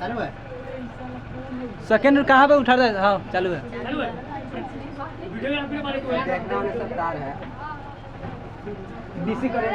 चालू है। सेकंड कहाँ पे उठा रहे? हाँ चालू है। बैकग्राउंड में सब तार है। डीसी करे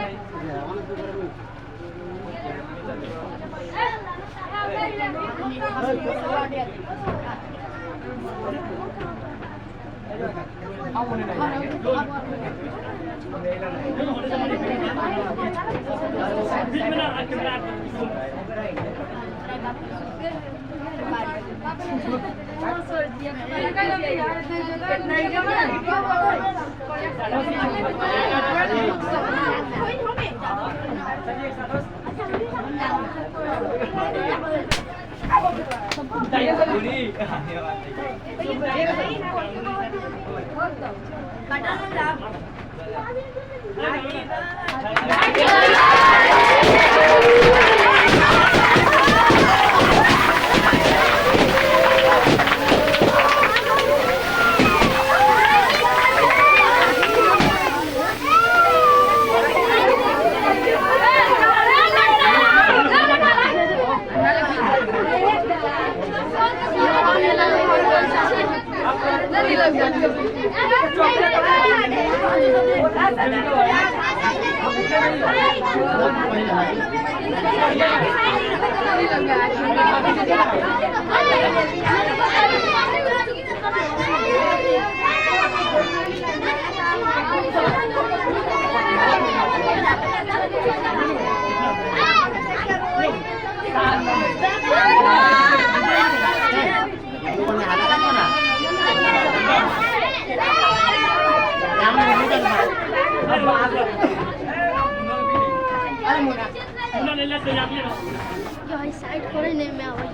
साइड करे नहीं मैं आवई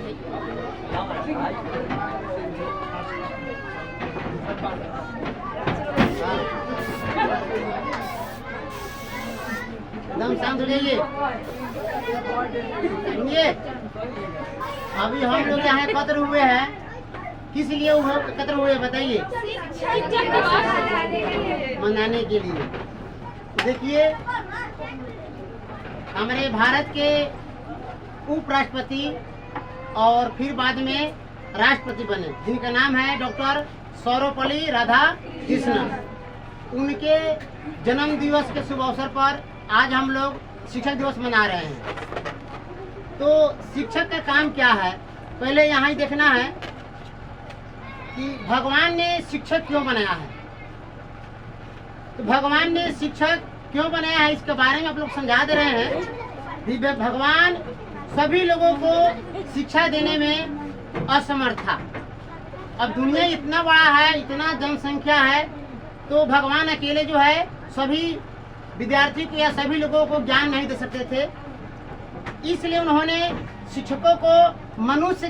एकदम शांत हो जाइए। सुनिए, अभी हम लोग यहाँ एकत्र हुए हैं, किस लिए एकत्र हुए बताइए? मनाने के लिए। देखिए, हमारे भारत के उपराष्ट्रपति और फिर बाद में राष्ट्रपति बने, जिनका नाम है डॉक्टर सर्वपल्ली राधाकृष्णन। उनके जन्म दिवस के शुभ अवसर पर आज हम लोग शिक्षक दिवस मना रहे हैं। तो शिक्षक का काम क्या है, पहले यहाँ ही देखना है कि भगवान ने शिक्षक क्यों बनाया है। तो भगवान ने शिक्षक क्यों बनाया है, इसके बारे में आप लोग समझा दे रहे हैं। भगवान सभी लोगों को शिक्षा देने में असमर्थ था। अब दुनिया इतना बड़ा है, इतना जनसंख्या है, तो भगवान अकेले जो है सभी विद्यार्थी को या सभी लोगों को ज्ञान नहीं दे सकते थे। इसलिए उन्होंने शिक्षकों को मनुष्य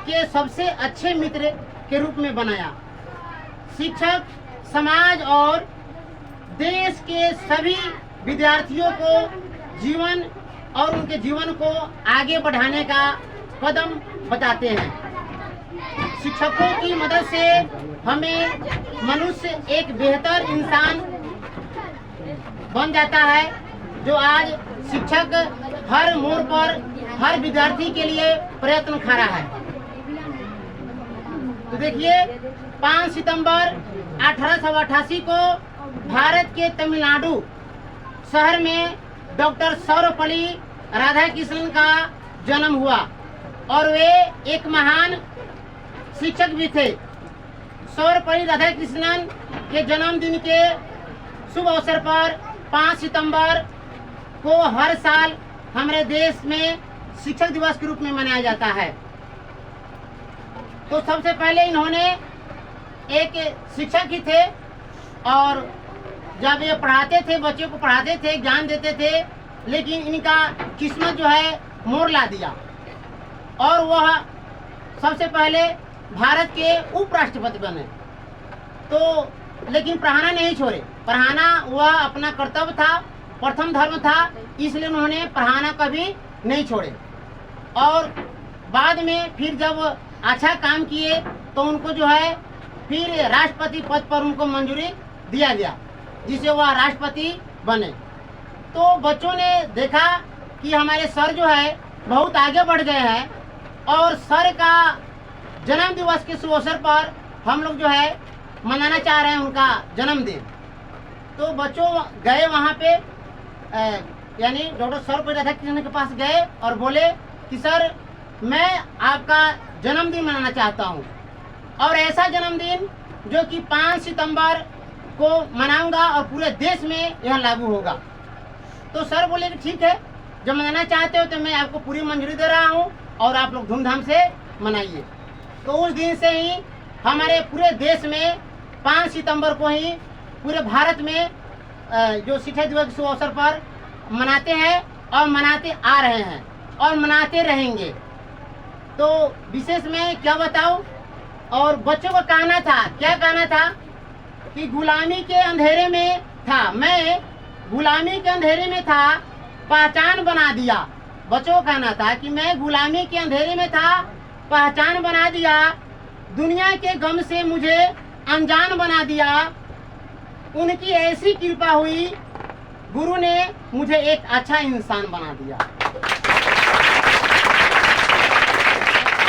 के सबसे अच्छे मित्र के रूप में बनाया। शिक्षक समाज और देश के सभी विद्यार्थियों को जीवन और उनके जीवन को आगे बढ़ाने का कदम बताते हैं। शिक्षकों की मदद से हमें मनुष्य एक बेहतर इंसान बन जाता है, जो आज शिक्षक हर मोड़ पर हर विद्यार्थी के लिए प्रयत्न कर रहा है। तो देखिए, 5 सितंबर 1888 को भारत के तमिलनाडु शहर में डॉक्टर सर्वपल्ली राधाकृष्णन का जन्म हुआ और वे एक महान शिक्षक भी थे। सर्वपल्ली राधाकृष्णन के जन्मदिन के शुभ अवसर पर 5 सितंबर को हर साल हमारे देश में शिक्षक दिवस के रूप में मनाया जाता है। तो सबसे पहले इन्होंने एक शिक्षक ही थे और जब ये पढ़ाते थे, बच्चों को पढ़ाते थे, ज्ञान देते थे, लेकिन इनका किस्मत जो है मोड़ ला दिया और वह सबसे पहले भारत के उपराष्ट्रपति बने। तो लेकिन पढ़ाना नहीं छोड़े, पढ़ाना वह अपना कर्तव्य था, प्रथम धर्म था, इसलिए उन्होंने पढ़ाना कभी नहीं छोड़े। और बाद में फिर जब अच्छा काम किए तो उनको जो है फिर राष्ट्रपति पद पर उनको मंजूरी दिया गया, जिससे वह राष्ट्रपति बने। तो बच्चों ने देखा कि हमारे सर जो है बहुत आगे बढ़ गए हैं, और सर का जन्म दिवस के शुभ अवसर पर हम लोग जो है मनाना चाह रहे हैं उनका जन्मदिन। तो बच्चों गए वहाँ पे यानी डॉक्टर सर्वपल्ली राधाकृष्णन के पास गए और बोले कि सर मैं आपका जन्मदिन मनाना चाहता हूँ, और ऐसा जन्मदिन जो कि 5 सितंबर को मनाऊंगा और पूरे देश में यह लागू होगा। तो सर बोले कि ठीक है, जब मनाना चाहते हो तो मैं आपको पूरी मंजूरी दे रहा हूँ और आप लोग धूमधाम से मनाइए। तो उस दिन से ही हमारे पूरे देश में 5 सितंबर को ही पूरे भारत में जो शिक्षक दिवस के शुभ अवसर पर मनाते हैं और मनाते आ रहे हैं और मनाते रहेंगे। तो विशेष में क्या बताऊं, और बच्चों को कहना था, क्या कहना था कि गुलामी के अंधेरे में था, मैं गुलामी के अंधेरे में था, पहचान बना दिया। बच्चों को कहना था कि मैं गुलामी के अंधेरे में था, पहचान बना दिया, दुनिया के गम से मुझे अनजान बना दिया। उनकी ऐसी कृपा हुई, गुरु ने मुझे एक अच्छा इंसान बना दिया।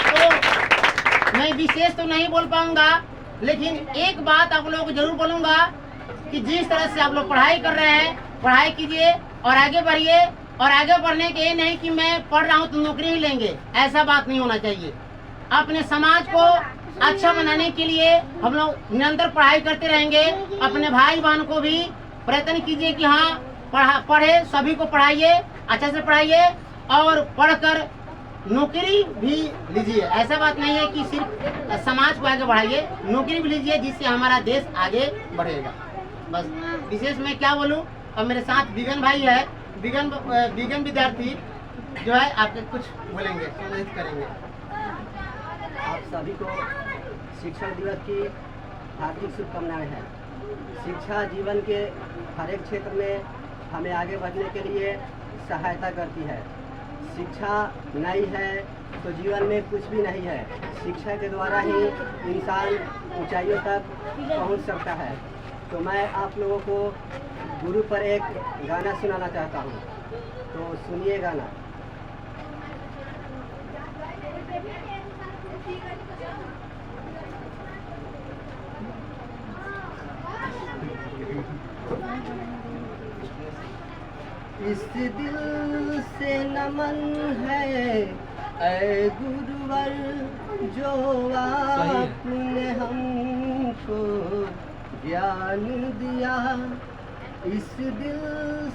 तो मैं विशेष तो नहीं बोल पाऊंगा, लेकिन एक बात आप लोगों को जरूर बोलूंगा कि जिस तरह से आप लोग पढ़ाई कर रहे हैं, पढ़ाई कीजिए और आगे बढ़िए। और आगे बढ़ने के ये नहीं कि मैं पढ़ रहा हूँ तो नौकरी ही लेंगे, ऐसा बात नहीं होना चाहिए। अपने समाज को अच्छा बनाने के लिए हम लोग निरंतर पढ़ाई करते रहेंगे। अपने भाई बहन को भी प्रयत्न कीजिए कि हाँ पढ़े, सभी को पढ़ाइए, अच्छे से पढ़ाइए और पढ़कर नौकरी भी लीजिए। ऐसा बात नहीं है कि सिर्फ समाज को आगे बढ़ाइए, नौकरी भी लीजिए जिससे हमारा देश आगे बढ़ेगा। बस विशेष में क्या बोलूँ। और मेरे साथ विगन भाई है, विगन विद्यार्थी जो है आपके कुछ बोलेंगे, सम्मानित करेंगे। आप सभी को शिक्षक दिवस की हार्दिक शुभकामनाएं हैं। शिक्षा जीवन के हर एक क्षेत्र में हमें आगे बढ़ने के लिए सहायता करती है। शिक्षा नहीं है तो जीवन में कुछ भी नहीं है। शिक्षा के द्वारा ही इंसान ऊंचाइयों तक पहुंच सकता है। तो मैं आप लोगों को गुरु पर एक गाना सुनाना चाहता हूं, तो सुनिए गाना। इस दिल से नमन है ऐ गुरुवर, जो आपने हमको ज्ञान दिया। इस दिल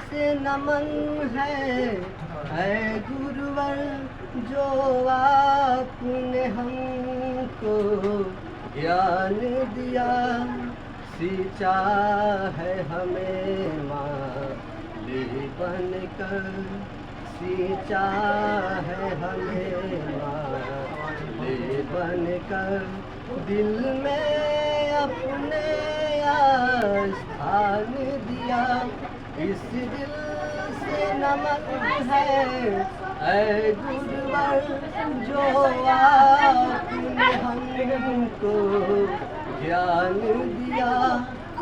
से नमन है ऐ गुरुवर, जो आपने हमको ज्ञान दिया। सींचा है हमें माली बनकर, सींचा है हमें माली बनकर, दिल में अपने स्थान दिया। इस दिल से नमन है ऐ गुरुवर, जो आपने हमको ज्ञान दिया।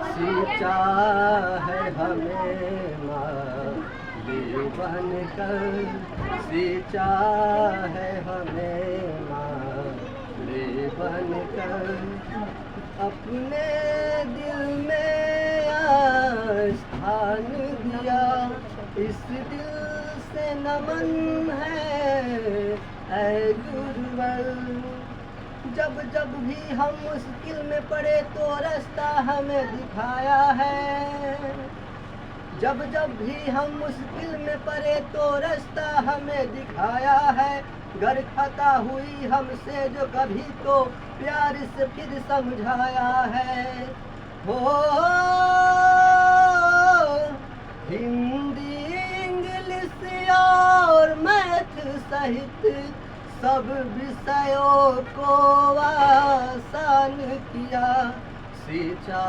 सींचा है हमें माली बनकर, सींचा है हमें माली बनकर, अपने दिल में स्थान दिया। इस दिल से नमन है ऐ गुरुवर। जब जब भी हम मुश्किल में पड़े तो रास्ता हमें दिखाया है। जब जब भी हम मुश्किल में पड़े तो रास्ता हमें दिखाया है। घर खता हुई हमसे जो कभी तो प्यार से फिर समझाया है। हो हिंदी इंग्लिश और मैथ सहित सब विषयों को आसान किया। सींचा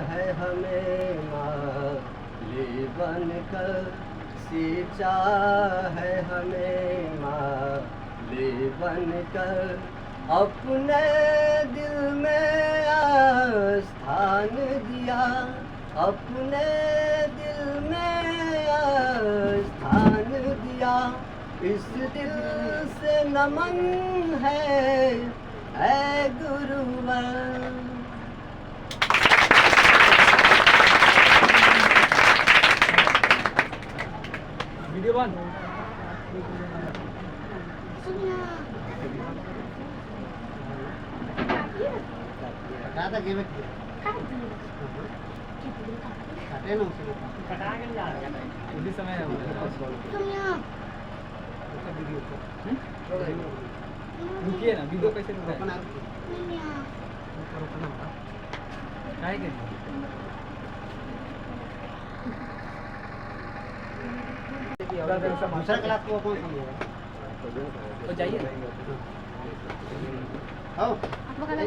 है हमें माली बनकर, सींचा है हमें माली बनकर, अपने दिल में स्थान दिया। अपने दिल में स्थान दिया। इस दिल से नमन है ऐ गुरुवर। वीडियो बंद। ज्यादा गेम किया काटे ना उसे उसी समय है रुकिए ना, वीडियो कैसे रुका अपना है? काहे के दूसरा क्लास को कौन समझेगा? तो जाइए ना। हो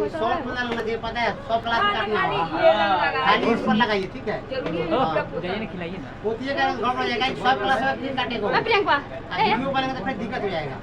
शॉर्ट में डालना चाहिए, पता है 100 क्लास काटना होगा, खाली इस पर लगाइए, ठीक है? हाँ, जाइए ना, खिलाइए ना। होती है क्या गड़बड़ हो जाएगा, 100 क्लास में फिर काटेगा प्रियंका वीडियो बनेगा तो फिर दिक्कत हो जाएगा।